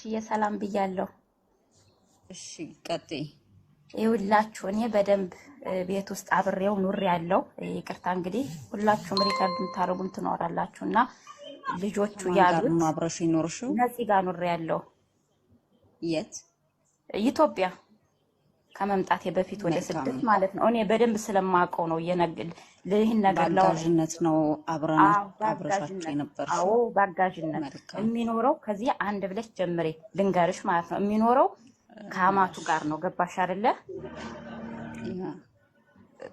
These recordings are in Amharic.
ቤትዬ ሰላም ብያለሁ። እሺ ቀጥይ። ይኸውላችሁ እኔ በደንብ ቤት ውስጥ አብሬው ኑሬ ያለው ይቅርታ እንግዲህ ሁላችሁም ሪከርድ የምታደርጉም ትኖራላችሁና ልጆቹ ያሉት ነው አብረሽ ይኖርሽው እነዚህ ጋር ኑሬ ያለው የት ኢትዮጵያ ከመምጣቴ በፊት ወደ ስደት ማለት ነው። እኔ በደንብ ስለማውቀው ነው ይህን ነገር ባጋዥነት ነው አብረሻችሁ የነበርሽው? አዎ ባጋዥነት የሚኖረው ከዚህ አንድ ብለሽ ጀምሬ ልንገርሽ ማለት ነው። የሚኖረው ከአማቱ ጋር ነው። ገባሽ አይደለ?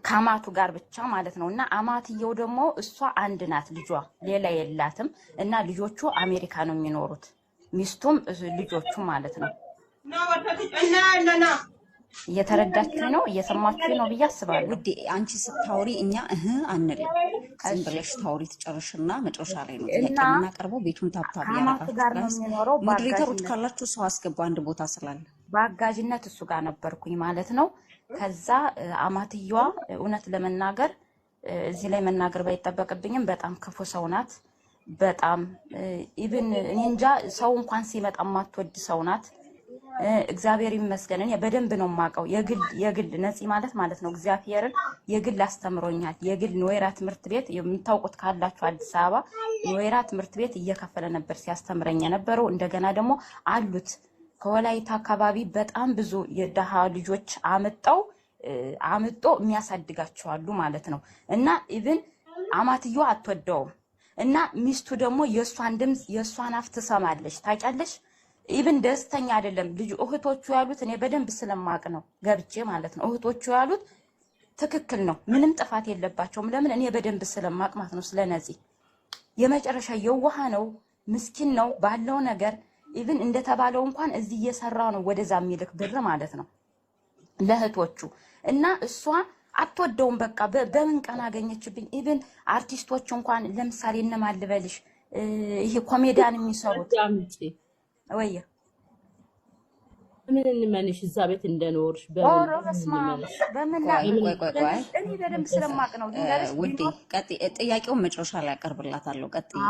ከአማቱ ጋር ብቻ ማለት ነው። እና አማትየው ደግሞ እሷ አንድ ናት፣ ልጇ ሌላ የላትም። እና ልጆቹ አሜሪካ ነው የሚኖሩት፣ ሚስቱም ልጆቹ ማለት ነው። እየተረዳችሁ ነው፣ እየሰማችሁ ነው ብዬ አስባለሁ። ውዴ አንቺ ስታውሪ እኛ አንልም። ዝም ብለሽ ታውሪ ትጨርሽና መጨረሻ ላይ ነው ጥያቄ የምናቀርበው። ቤቱን ታብታብ ያደርጋል። ሞዴሬተሮች ካላችሁ ሰው አስገባ፣ አንድ ቦታ ስላለ በአጋዥነት እሱ ጋር ነበርኩኝ ማለት ነው። ከዛ አማትየዋ እውነት ለመናገር እዚህ ላይ መናገር ባይጠበቅብኝም በጣም ክፉ ሰው ናት። በጣም ኢቭን እኔ እንጃ ሰው እንኳን ሲመጣ ማትወድ ሰው ናት። እግዚአብሔር ይመስገን እኔ በደንብ ነው የማውቀው። የግል ነፂ ማለት ነው እግዚአብሔርን የግል አስተምሮኛል። የግል ኖይራ ትምህርት ቤት የምታውቁት ካላችሁ አዲስ አበባ ኖይራ ትምህርት ቤት እየከፈለ ነበር ሲያስተምረኝ የነበረው። እንደገና ደግሞ አሉት ከወላይታ አካባቢ በጣም ብዙ የደሃ ልጆች አምጦ የሚያሳድጋቸው አሉ ማለት ነው። እና ኢቭን አማትየዋ አትወደውም። እና ሚስቱ ደግሞ የሷን ድምጽ የሷን አፍ ትሰማለች። ታውቂያለሽ? ኢቭን ደስተኛ አይደለም ልጅ እህቶቹ ያሉት እኔ በደንብ ስለማቅ ነው ገብቼ ማለት ነው። እህቶቹ ያሉት ትክክል ነው፣ ምንም ጥፋት የለባቸውም። ለምን እኔ በደንብ ስለማቅ ማለት ነው። ስለነፂ የመጨረሻ የዋህ ነው፣ ምስኪን ነው ባለው ነገር ኢቭን እንደተባለው እንኳን እዚህ እየሰራ ነው ወደዛ የሚልክ ብር ማለት ነው ለእህቶቹ። እና እሷ አትወደውም። በቃ በምን ቀን አገኘችብኝ። ኢቭን አርቲስቶች እንኳን ለምሳሌ እነማን ልበልሽ ይሄ ኮሜዲያን የሚሰሩት ወይ ምን እንመንሽ እዛ ቤት እንደኖርሽ በምን እኔ በደንብ ስለማቅ ነው። ውዴ ቀጥይ። ጥያቄውን መጨረሻ ላይ አቀርብላታለሁ። ቀጥይ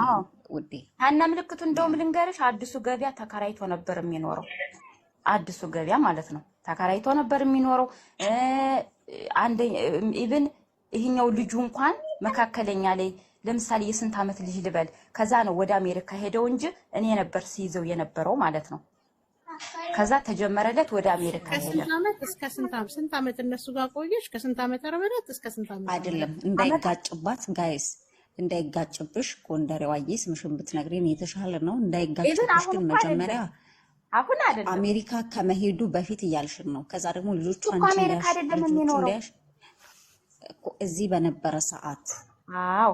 ውዴ። ሀና ምልክቱ እንደውም ልንገርሽ አዲሱ ገበያ ተከራይቶ ነበር የሚኖረው። አዲሱ ገበያ ማለት ነው ተከራይቶ ነበር የሚኖረው። አንደ ኢቭን ይሄኛው ልጁ እንኳን መካከለኛ ላይ ለምሳሌ የስንት ዓመት ልጅ ልበል ከዛ ነው ወደ አሜሪካ ሄደው እንጂ እኔ ነበር ሲይዘው የነበረው ማለት ነው። ከዛ ተጀመረለት ወደ አሜሪካ ሄደ። ከስንት ዓመት እስከ ስንት ዓመት እነሱ ጋር ቆየሽ? ከስንት ዓመት አረበለት እስከ ስንት ዓመት? አይደለም እንዳይጋጭባት ጋይስ፣ እንዳይጋጭብሽ ጎንደሬዋዬ ስምሽን ብትነግሪን የተሻለ ነው። እንዳይጋጭብሽ ግን መጀመሪያ አሁን አይደለም አሜሪካ ከመሄዱ በፊት እያልሽን ነው። ከዛ ደግሞ ልጆቹ አሜሪካ አይደለም የሚኖረው እዚህ በነበረ ሰዓት አዎ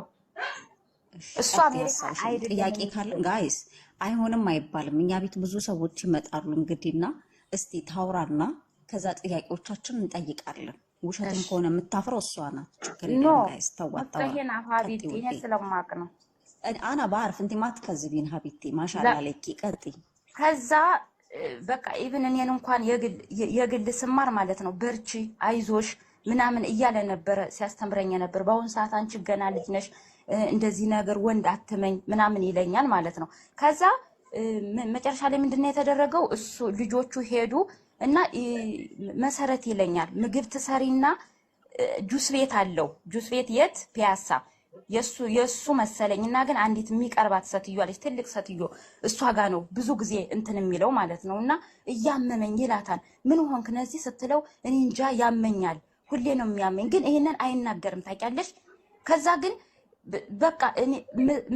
እሱ አሜሪካ አይደለም። ጥያቄ ካለ ጋይስ አይሆንም አይባልም። እኛ ቤት ብዙ ሰዎች ይመጣሉ እንግዲህና እስቲ ታውራና ከዛ ጥያቄዎቻችን እንጠይቃለን። ውሸትም ከሆነ የምታፍረው እሷ ናት። ችግር የለም ጋይስ ተዋጣው። ይሄን ሀቢቲ እኔ ስለማቅ ነው አና ባርፍ እንት ማት ከዝቢን ሀቢቲ ማሻአላ ለኪ ቀጥይ። ከዛ በቃ ኢቭን እኔን እንኳን የግል ስማር ማለት ነው በርቺ አይዞሽ ምናምን እያለ ነበር ሲያስተምረኝ ነበር። በአሁን ሰዓት አንቺ ገና ልጅ ነሽ እንደዚህ ነገር ወንድ አትመኝ ምናምን ይለኛል ማለት ነው። ከዛ መጨረሻ ላይ ምንድነው የተደረገው? እሱ ልጆቹ ሄዱ እና መሰረት ይለኛል ምግብ ትሰሪና ጁስ ቤት አለው። ጁስ ቤት የት? ፒያሳ የሱ መሰለኝና ግን አንዲት የሚቀርባት ሴትዮ አለች፣ ትልቅ ሴትዮ እሷ ጋር ነው ብዙ ጊዜ እንትን የሚለው ማለት ነው። እና እያመመኝ ይላታል። ምን ሆንክ ነዚህ ስትለው እኔ እንጃ ያመኛል፣ ሁሌ ነው የሚያመኝ፣ ግን ይሄንን አይናገርም ታውቂያለሽ። ከዛ ግን በቃ እኔ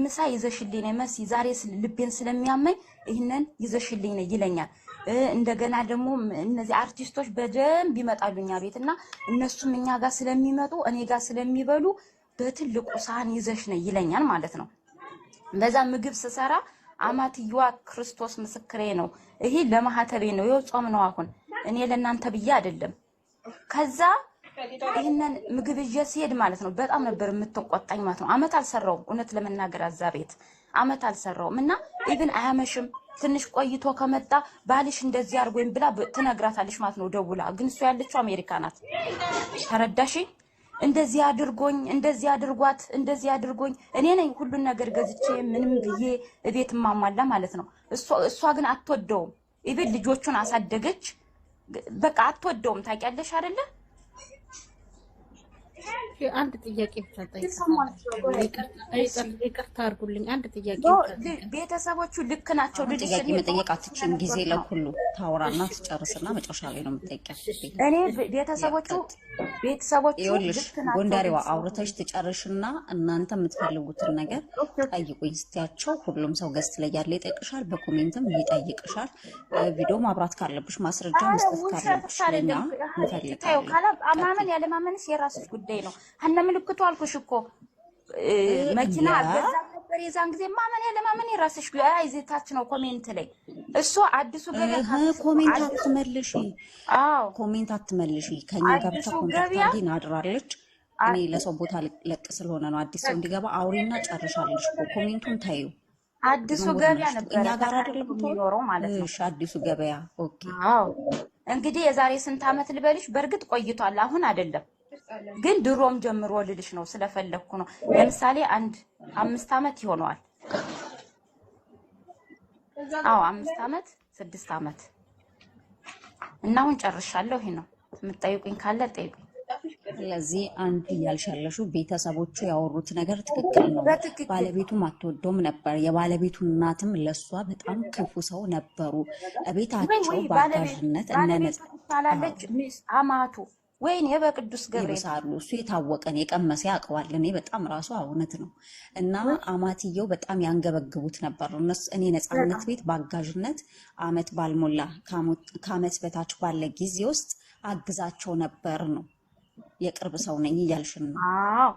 ምሳ ይዘሽልኝ ነይ መሲ ዛሬ ልቤን ስለሚያመኝ ይሄንን ይዘሽልኝ ነይ ይለኛል። እንደገና ደግሞ እነዚህ አርቲስቶች በደንብ ይመጣሉኛ ቤትና እነሱም እኛ ጋር ስለሚመጡ እኔ ጋር ስለሚበሉ በትልቁ ሳህን ይዘሽ ነይ ይለኛል ማለት ነው። በዛ ምግብ ስሰራ አማትየዋ ክርስቶስ ምስክሬ ነው፣ ይሄ ለማህተቤ ነው፣ ይኸው ጾም ነው አሁን እኔ ለእናንተ ብዬ አይደለም። ከዛ ይሄንን ምግብ ይዤ ሲሄድ ማለት ነው በጣም ነበር የምትቆጣኝ ማለት ነው። አመት አልሰራውም እውነት ለመናገር አዛ ቤት አመት አልሰራውም። እና ኢቭን አያመሽም ትንሽ ቆይቶ ከመጣ ባልሽ እንደዚህ አድርጎኝ ብላ ትነግራታለሽ ማለት ነው ደውላ። ግን እሱ ያለችው አሜሪካ ናት። ተረዳሽ? እንደዚህ አድርጎኝ እንደዚህ አድርጓት እንደዚህ አድርጎኝ እኔ ነኝ ሁሉን ነገር ገዝቼ ምንም ብዬ እቤት ማሟላ ማለት ነው። እሷ ግን አትወደውም። ኢቭን ልጆቹን አሳደገች። በቃ አትወደውም። ታውቂያለሽ አይደለ? አንድ ጥያቄ ብቻ ይቅርታ አድርጉልኝ። አንድ ጥያቄ ቤተሰቦቹ ልክ ናቸው። ጥያቄ መጠየቅ አትችይም። ጊዜ ለሁሉ ታውራና ትጨርስና መጨረሻ ላይ ነው የምትጠይቂው። እኔ ቤተሰቦቹ ይኸውልሽ ልክ ናቸው። ጎንደሬዋ አውርተሽ ትጨርሽና እናንተ የምትፈልጉትን ነገር ጠይቁኝ ስትያቸው ሁሉም ሰው ገስት ላይ ያለ ይጠይቅሻል፣ በኮሜንትም ይጠይቅሻል። ቪዲዮ ማብራት ካለብሽ ማስረጃ መስጠት ካለብሽ ለኛ እንፈልጋለን። ማመን ያለ ማመንስ የራስሽ ጉዳይ ነው። ሀነ ምልክቱ አልኩሽ እኮ መኪና አገዛ ነበር የዛን ጊዜ። ማመን ያለ ማመን የራስሽ ጉዳይ። አይዘታች ነው ኮሜንት ላይ እሱ አዲሱ ገበያ ኮሜንት አትመልሺ። አዎ ኮሜንት አትመልሺ። ከኛ ጋር ብቻ ኮንታክት አድርጊ አድራለች። እኔ ለሰው ቦታ ለቅ ስለሆነ ነው አዲስ ሰው እንዲገባ አውሪና ጨርሻለሽ። ኮሜንቱን ታዩ። አዲሱ ገበያ ነበር እኛ ጋር አይደለም የሚኖረው ማለት ነው። እሺ አዲሱ ገበያ ኦኬ። አዎ እንግዲህ የዛሬ ስንት አመት ልበልሽ? በእርግጥ ቆይቷል፣ አሁን አይደለም ግን ድሮም ጀምሮ ልልሽ ነው ስለፈለኩ ነው። ለምሳሌ 5 አመት ይሆነዋል። አዎ 5 አመት 6 አመት እና አሁን ጨርሻለሁ። ይሄ ነው የምትጠይቁኝ ካለ ጠይቁኝ። ስለዚህ አንድ ያልሻለሽው ቤተሰቦቹ ያወሩት ነገር ትክክል ነው። ባለቤቱም አትወደውም ነበር። የባለቤቱ እናትም ለሷ በጣም ክፉ ሰው ነበሩ። ቤታቸው በአጋዥነት እነነጻለች አማቱ ወይኔ በቅዱስ ገብርኤል ይብሳሉ። እሱ የታወቀን የቀመሰ ያውቀዋል። እኔ በጣም ራሱ እውነት ነው። እና አማትየው በጣም ያንገበግቡት ነበር። እነሱ እኔ ነፃነት ቤት በአጋዥነት አመት ባልሞላ ከአመት በታች ባለ ጊዜ ውስጥ አግዛቸው ነበር ነው። የቅርብ ሰው ነኝ እያልሽን ነው። አዎ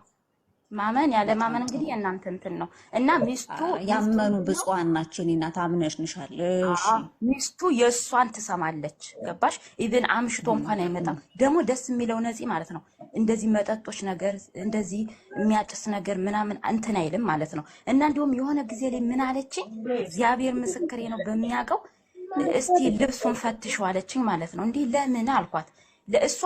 ማመን ያለ ማመን እንግዲህ እናንተ እንትን ነው። እና ሚስቱ ያመኑ ብፁዓን ናቸው። እኔና ታምነሽንሻል። እሺ ሚስቱ የእሷን ትሰማለች። ገባሽ? ኢቭን አምሽቶ እንኳን አይመጣም። ደግሞ ደስ የሚለው ነፂ ማለት ነው እንደዚህ መጠጦች ነገር እንደዚህ የሚያጭስ ነገር ምናምን እንትን አይልም ማለት ነው። እና እንዲሁም የሆነ ጊዜ ላይ ምን አለችኝ? እግዚአብሔር ምስክሬ ነው በሚያውቀው እስቲ ልብሱን ፈትሽው አለችኝ ማለት ነው። እንዲህ ለምን አልኳት። ለእሷ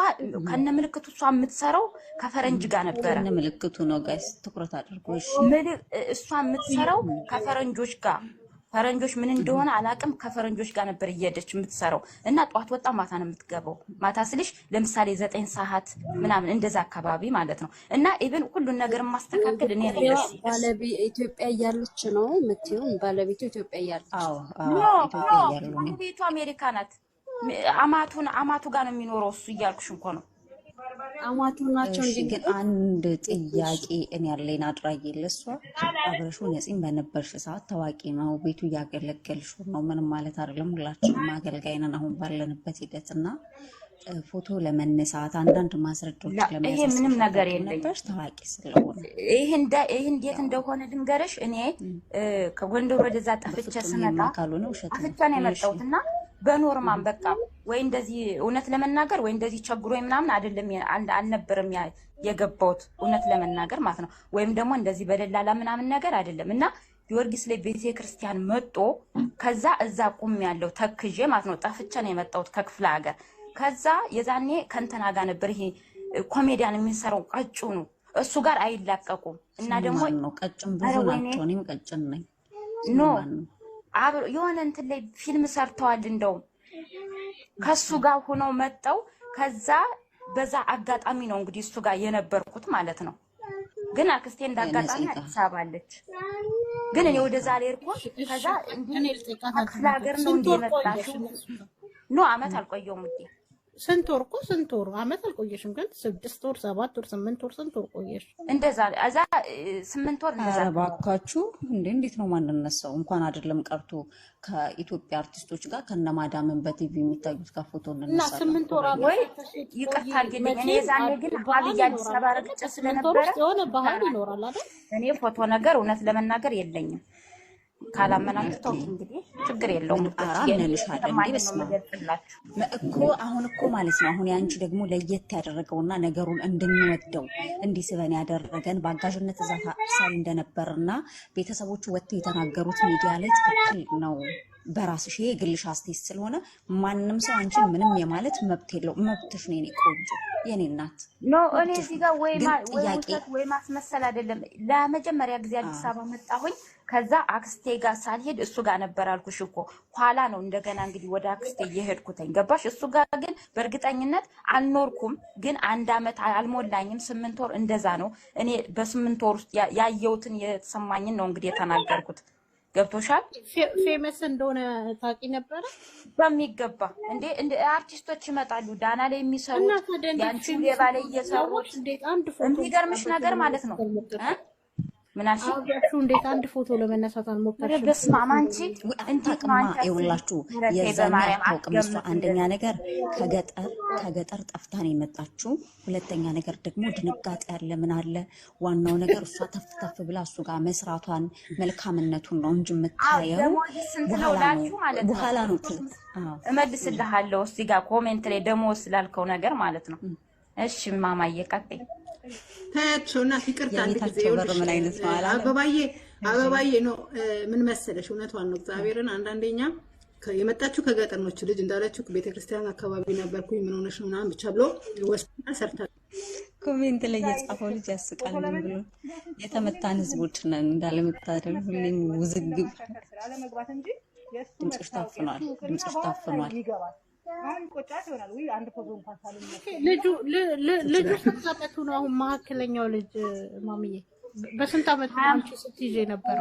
ከነ ምልክቱ እሷ የምትሰራው ከፈረንጅ ጋር ነበረ። ከነ ምልክቱ ነው ጋይስ ትኩረት አድርጎ። እሺ እሷ የምትሰራው ከፈረንጆች ጋር፣ ፈረንጆች ምን እንደሆነ አላቅም፣ ከፈረንጆች ጋር ነበር እየሄደች የምትሰራው። እና ጧት ወጣ ማታ ነው የምትገባው። ማታ ስልሽ ለምሳሌ 9 ሰዓት ምናምን እንደዛ አካባቢ ማለት ነው። እና ኢቭን ሁሉን ነገር ማስተካከል እኔ ነኝ። ባለቤት ኢትዮጵያ እያለች ነው የምትይው? ባለቤቱ ኢትዮጵያ እያለች? አዎ ኢትዮጵያ እያሉ ነው። ባለቤቱ አሜሪካ ናት። አማቱ ጋር ነው የሚኖረው እሱ እያልኩሽ እንኳን ነው። አማቱ ናቸው እንጂ። ግን አንድ ጥያቄ እኔ ያለኝ አድራጊ ለሷ አብረሹ ነፂም በነበርሽ ሰዓት ታዋቂ ነው፣ ቤቱ እያገለገልሽ ነው። ምንም ማለት አይደለም፣ ሁላችንም አገልጋይ ነን አሁን ባለንበት ሂደትና ፎቶ ለመነሳት አንዳንድ ማስረጃዎች ለማሳየት ይሄ ምንም ነገር የለኝም ታዋቂ ስለሆነ ይሄ እንዴት እንደሆነ ድንገርሽ። እኔ ከጎንደር ወደዛ ጠፍቼ ስመጣ አፍቼ ነው የመጣሁትና በኖርማን በቃ ወይ እንደዚህ እውነት ለመናገር ወይ እንደዚህ ቸግሮ ምናምን አይደለም አልነበረም የገባሁት እውነት ለመናገር ማለት ነው። ወይም ደግሞ እንደዚህ በደላላ ምናምን ነገር አይደለም። እና ጊዮርጊስ ላይ ቤተክርስቲያን መጦ ከዛ እዛ ቁም ያለው ተክዤ ማለት ነው። ጠፍቼ ነው የመጣሁት ከክፍለ ሀገር። ከዛ የዛኔ ከንተና ጋር ነበር ይሄ ኮሜዲያን የሚሰራው ቀጭኑ እሱ ጋር አይላቀቁም። እና ደግሞ ነው ቀጭን ብዙ ናቸው። እኔም ቀጭን ነኝ። ኖ የሆነ እንትን ላይ ፊልም ሰርተዋል። እንደውም ከሱ ጋር ሆነው መጣው። ከዛ በዛ አጋጣሚ ነው እንግዲህ እሱ ጋር የነበርኩት ማለት ነው። ግን አክስቴ እንዳጋጣሚ አዲስ አበባ አለች። ግን እኔ ወደዛ ልሄድኩ። ከዛ እንዴ ክፍለ ሀገር ነው እንዴ መጣሽው? ኖ አመት አልቆየሁም እንዴ። ስንት ወር እኮ ስንት ወር አመት አልቆየሽም። ግን 6 ወር 7 ወር 8 ወር ስንት ወር ቆየሽ? እንደዛ እዛ 8 ወር እንደዛ። እባካችሁ እንዴት ነው ማንነሳው? እንኳን አይደለም ቀርቶ ከኢትዮጵያ አርቲስቶች ጋር ከነማዳምን በቲቪ የሚታዩት ከፎቶ እና 8 ወር ወይ ይቅርታ አድርጊልኝ። እኔ ዛኔ ግን ሀብያ አዲስ አበባ ረግጬ ስለነበረ የሆነ ባህል ይኖራል አይደል? እኔ ፎቶ ነገር እውነት ለመናገር የለኝም። ካላመናችሁ ተውት እንግዲህ ችግር የለውም። አራምነልሻለሁ እንዴ በስማ እኮ አሁን እኮ ማለት ነው። አሁን ያንቺ ደግሞ ለየት ያደረገውና ነገሩን እንድንወደው እንዲስበን ያደረገን በአጋዥነት እዛ ሳል እንደነበርና ቤተሰቦቹ ወጥተው የተናገሩት ሚዲያ ላይ ትክክል ነው። በራስሽ ይሄ ግልሽ አስተያየት ስለሆነ ማንንም ሰው አንቺን ምንም የማለት መብት የለውም። መብትሽ ነው የኔ ቆንጆ የኔ እናት። ኖ እኔ እዚህ ጋር ወይ ማስመሰል አይደለም። ለመጀመሪያ ጊዜ አዲስ አበባ መጣሁኝ። ከዛ አክስቴ ጋር ሳልሄድ እሱ ጋር ነበር አልኩሽ እኮ። ኋላ ነው እንደገና እንግዲህ ወደ አክስቴ እየሄድኩተኝ ገባሽ። እሱ ጋር ግን በእርግጠኝነት አልኖርኩም። ግን 1 አመት አልሞላኝም፣ 8 ወር እንደዛ ነው። እኔ በ8 ወር ውስጥ ያየሁትን የተሰማኝን ነው እንግዲህ የተናገርኩት። ገብቶሻል? ፌመስ እንደሆነ ታውቂ ነበረ በሚገባ እንደ አርቲስቶች ይመጣሉ ዳና ላይ የሚሰሩ ያንቺ የባለ እየሰሩ የሚገርምሽ ነገር ማለት ነው። ምን አልሽ? አብራችሁ እንዴት አንድ ፎቶ ለመነሳት አልሞከርሽም? በስመ አብ አንቺ እንዴት ማንተ ይውላችሁ የዛና ታውቅም። እሷ አንደኛ ነገር ከገጠር ጠፍታ ነው የመጣችው። ሁለተኛ ነገር ደግሞ ድንጋጤ ያለ ምን አለ። ዋናው ነገር እሷ ተፍተፍ ብላ እሱ ጋር መስራቷን መልካምነቱን ነው እንጂ የምታየው በኋላ ነው። እመልስልሃለሁ እዚህ ጋር ኮሜንት ላይ ደሞዝ ስላልከው ነገር ማለት ነው። እሺ ማማዬ ቀጥይ። ታያቸውና ይቅርታ ምን አይነት ነው አበባዬ ነው ምን መሰለሽ፣ እውነቷን ነው እግዚአብሔርን። አንዳንዴኛ የመጣችሁ ከገጠር ነው ልጅ እንዳለችው ቤተክርስቲያን አካባቢ ነበርኩኝ ምን ሆነሽ ነው ምናምን ብቻ ብሎ ወስና ሰርታ ኮሜንት ላይ የጻፈው ልጅ ያስቃል ብሎ የተመታን ህዝቦች ነን እንዳለመታደል ሁሌም ውዝግብ ድምፅሽ ታፍኗል። አሁን ቆጫት ይሆናል ወይ አንድ ፎቶ እንኳን ሳልኝ ልጁ ስንት ዓመቱ ነው? አሁን መካከለኛው ልጅ ማሚዬ በስንት ዓመቱ አንቺ ስትይዤ ነበር?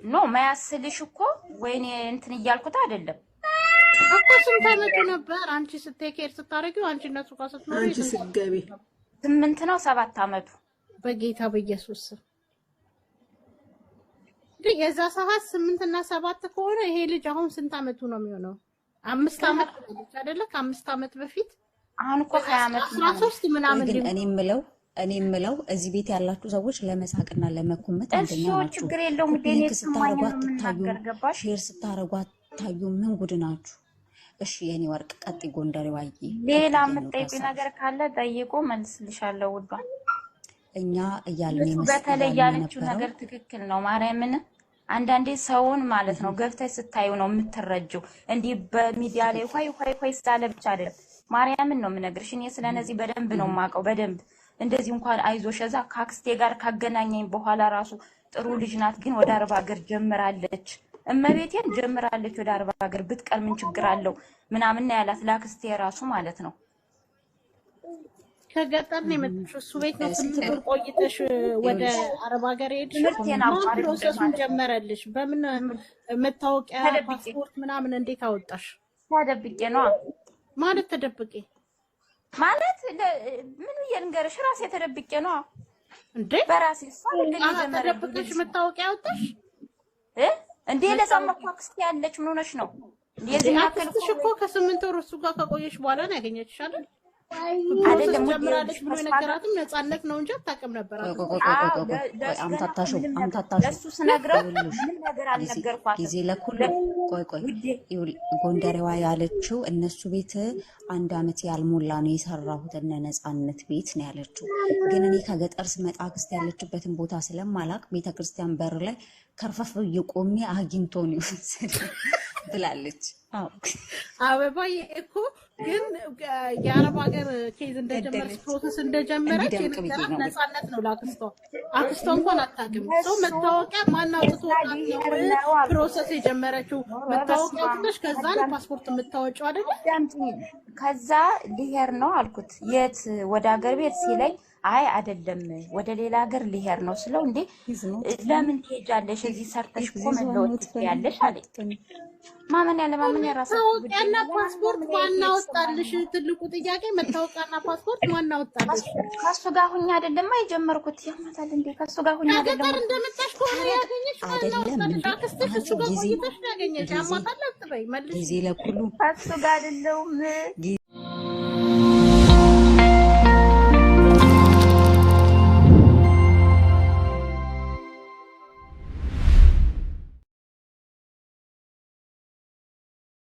ኖ ማያስልሽ እኮ ወይኔ እንትን እያልኩት አይደለም እኮ ስንት ዓመቱ ነበር አንቺ ስትኬር ስታረጊው? አንቺ እነሱ ጋር ስትኖሪ አንቺ ስትገቢ 8 ነው 7 ዓመቱ? በጌታ በኢየሱስ የዛ ሰዓት 8 እና 7 ከሆነ ይሄ ልጅ አሁን ስንት ዓመቱ ነው የሚሆነው? 5 ዓመት አይደለ? ከ5 ዓመት በፊት አሁን እኮ 20 ዓመት 13 ምናምን። ግን እኔ የምለው እዚህ ቤት ያላችሁ ሰዎች ለመሳቅና ለመኮመት አንደኛ ናችሁ። ችግር የለውም። ዴኔ ስታረጓት ታዩ፣ ሼር ስታረጓት ታዩ። ምን ጉድ ናችሁ? እሺ የኔ ወርቅ ቀጥ ጎንደሬዋይ፣ ሌላ የምትጠይቂ ነገር ካለ ጠይቆ መልስልሻለሁ ውዷ። እኛ እያልን በተለይ ያለችው ነገር ትክክል ነው። ማርያምን አንዳንዴ ሰውን ማለት ነው ገብተሽ ስታዩ ነው የምትረጂው። እንዲህ በሚዲያ ላይ ሆይ ስላለ ብቻ አይደለም። ማርያምን ነው የምነግርሽ። እኔ ስለነዚህ በደንብ ነው የማውቀው። በደንብ እንደዚህ እንኳን አይዞሽ እዛ ካክስቴ ጋር ካገናኘኝ በኋላ ራሱ ጥሩ ልጅ ናት፣ ግን ወደ 40 ሀገር ጀምራለች። እመቤቴን ጀምራለች ወደ 40 ሀገር ብትቀር ምን ችግር አለው ምናምን ነው ያላት ላክስቴ ራሱ ማለት ነው። ከገጠር ነው የመጣሽው? እሱ ቤት ነው 8 ወር ቆይተሽ ወደ አረብ ሀገር ሄድሽ? ፕሮሰሱን ጀመረልሽ? በምን መታወቂያ ፓስፖርት ምናምን እንዴት አወጣሽ? ተደብቄ ነው ማለት ተደብቄ ማለት ምን ልንገርሽ፣ ራሴ ተደብቄ ነው እንዴ? በራሴ ተደብቀሽ መታወቂያ አወጣሽ እንዴ? ለዛም አክስቴ ያለች ምን ሆነሽ ነው? የዚህ አክስትሽ እኮ ከ8 ወር እሱ ጋር ከቆየሽ በኋላ ነው ያገኘችሽ አይደል? አይደለም ጀምራለች ብሎ ነገራትም ነፃነት ነው እንጂ አታውቅም ነበር። አምታታሹ ለሱ ስነግረው ምን ነገር አልነገርኳትም። ጊዜ ለኩሉ ቆይ ጎንደሬዋ ያለችው እነሱ ቤት 1 አመት ያልሞላ ነው የሰራሁት እነ ነፃነት ቤት ነው ያለችው። ግን እኔ ከገጠር ስመጣ አክስቴ ያለችበትን ቦታ ስለማላቅ ቤተክርስቲያን በር ላይ ከርፈፍ እየቆሜ አግኝቶ ነው የወሰደኝ ብላለች። አበባዬ እኮ ግን የአረብ ሀገር ኬዝ እንደጀመረች ፕሮሰስ እንደጀመረች የነገራት ነፃነት ነው ለአክስቷ። አክስቷ እንኳን አታውቅም። ሰው መታወቂያ ማናውጥቶ ፕሮሰስ የጀመረችው መታወቂያ ትንሽ ከዛ ነው ፓስፖርት የምታወጪው አይደል? ከዛ ልሄድ ነው አልኩት። የት ወደ ሀገር ቤት ሲለኝ አይ አይደለም ወደ ሌላ ሀገር ልሄድ ነው ስለው፣ እንዴ ለምን ትሄጃለሽ? እዚህ ሰርተሽ እኮ መለወጥ ትችያለሽ አለኝ። ማመን ያለ ማመን የራሱ መታወቂያና ፓስፖርት ማን አወጣልሽ? ትልቁ ጥያቄ መታወቂያና ፓስፖርት ማን አወጣልሽ? ከሱ ጋር ሁኛ አይደለም አይጀመርኩት ያማታል እንዴ? ከሱ ጋር ሁኛ አይደለም ነገር እንደመጣሽ ከሆነ ያገኘሽ ማን አወጣልሽ? አክስትሽ እሱ ጋር ቆይተሽ ያገኘሽ ያማታል አትበይ። መልስ ጊዜ ለኩሉ ከሱ ጋር አይደለም